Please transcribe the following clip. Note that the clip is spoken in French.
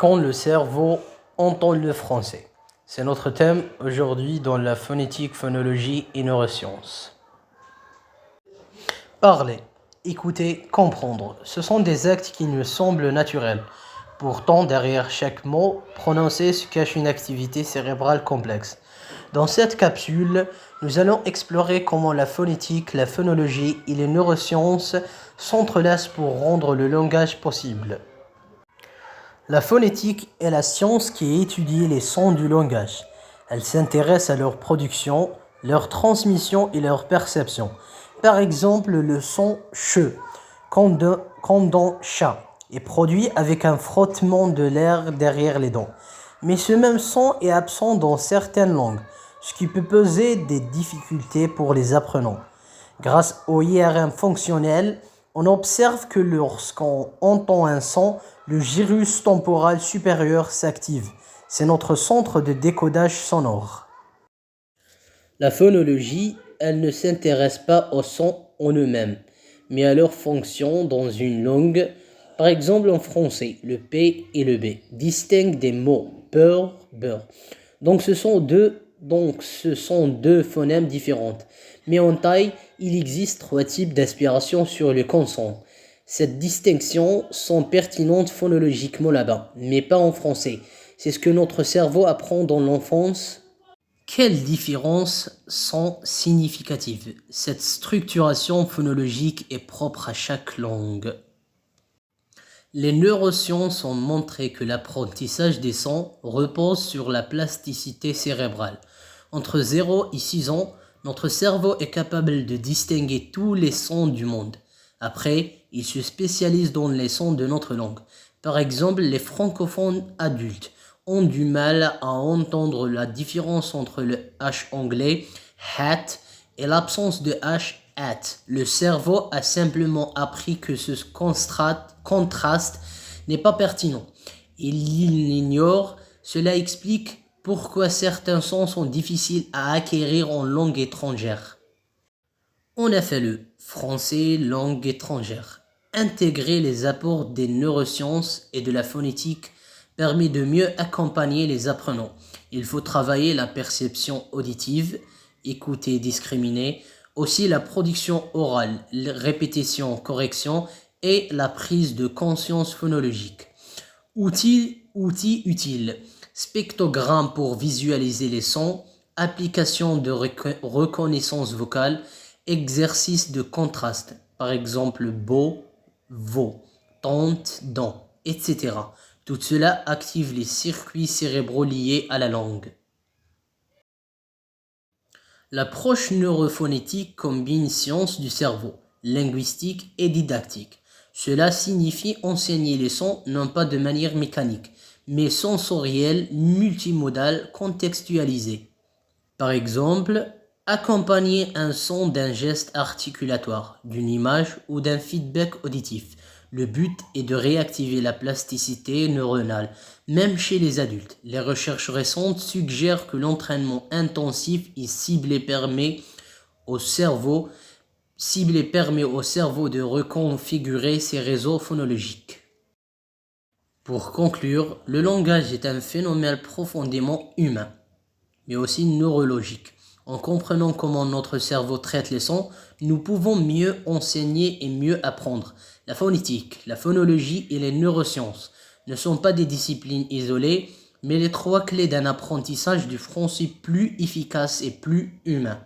Quand le cerveau entend le français. C'est notre thème aujourd'hui dans la phonétique, phonologie et neurosciences. Parler, écouter, comprendre, ce sont des actes qui nous semblent naturels. Pourtant, derrière chaque mot prononcé se cache une activité cérébrale complexe. Dans cette capsule, nous allons explorer comment la phonétique, la phonologie et les neurosciences s'entrelacent pour rendre le langage possible. La phonétique est la science qui étudie les sons du langage. Elle s'intéresse à leur production, leur transmission et leur perception. Par exemple, le son « che », comme dans « chat », est produit avec un frottement de l'air derrière les dents. Mais ce même son est absent dans certaines langues, ce qui peut poser des difficultés pour les apprenants. Grâce au IRM fonctionnel, on observe que lorsqu'on entend un son, le gyrus temporal supérieur s'active. C'est notre centre de décodage sonore. La phonologie, elle ne s'intéresse pas aux sons en eux-mêmes, mais à leur fonction dans une langue. Par exemple, en français, le P et le B distinguent des mots peur, beurre. Donc ce sont deux phonèmes différents. Mais en taille, il existe 3 types d'aspiration sur le consonne. Cette distinction sont pertinentes phonologiquement là-bas, mais pas en français. C'est ce que notre cerveau apprend dans l'enfance. Quelles différences sont significatives? Cette structuration phonologique est propre à chaque langue. Les neurosciences ont montré que l'apprentissage des sons repose sur la plasticité cérébrale. Entre 0 et 6 ans, notre cerveau est capable de distinguer tous les sons du monde. Après, il se spécialise dans les sons de notre langue. Par exemple, les francophones adultes ont du mal à entendre la différence entre le H anglais, hat, et l'absence de H, at. Le cerveau a simplement appris que ce contraste n'est pas pertinent. Il l'ignore. Cela explique pourquoi certains sons sont difficiles à acquérir en langue étrangère. On a fait le français langue étrangère. Intégrer les apports des neurosciences et de la phonétique permet de mieux accompagner les apprenants. Il faut travailler la perception auditive, écouter, discriminer, aussi la production orale, répétition, correction et la prise de conscience phonologique. Outils utiles. Spectrogramme pour visualiser les sons, application de reconnaissance vocale, exercice de contraste, par exemple beau, vaut, tente, dent, etc. Tout cela active les circuits cérébraux liés à la langue. L'approche neurophonétique combine science du cerveau, linguistique et didactique. Cela signifie enseigner les sons non pas de manière mécanique, mais sensorielle, multimodale, contextualisée. Par exemple, accompagner un son d'un geste articulatoire, d'une image ou d'un feedback auditif. Le but est de réactiver la plasticité neuronale, même chez les adultes. Les recherches récentes suggèrent que l'entraînement intensif et ciblé permet au cerveau de reconfigurer ses réseaux phonologiques. Pour conclure, le langage est un phénomène profondément humain, mais aussi neurologique. En comprenant comment notre cerveau traite les sons, nous pouvons mieux enseigner et mieux apprendre. La phonétique, la phonologie et les neurosciences ne sont pas des disciplines isolées, mais les 3 clés d'un apprentissage du français plus efficace et plus humain.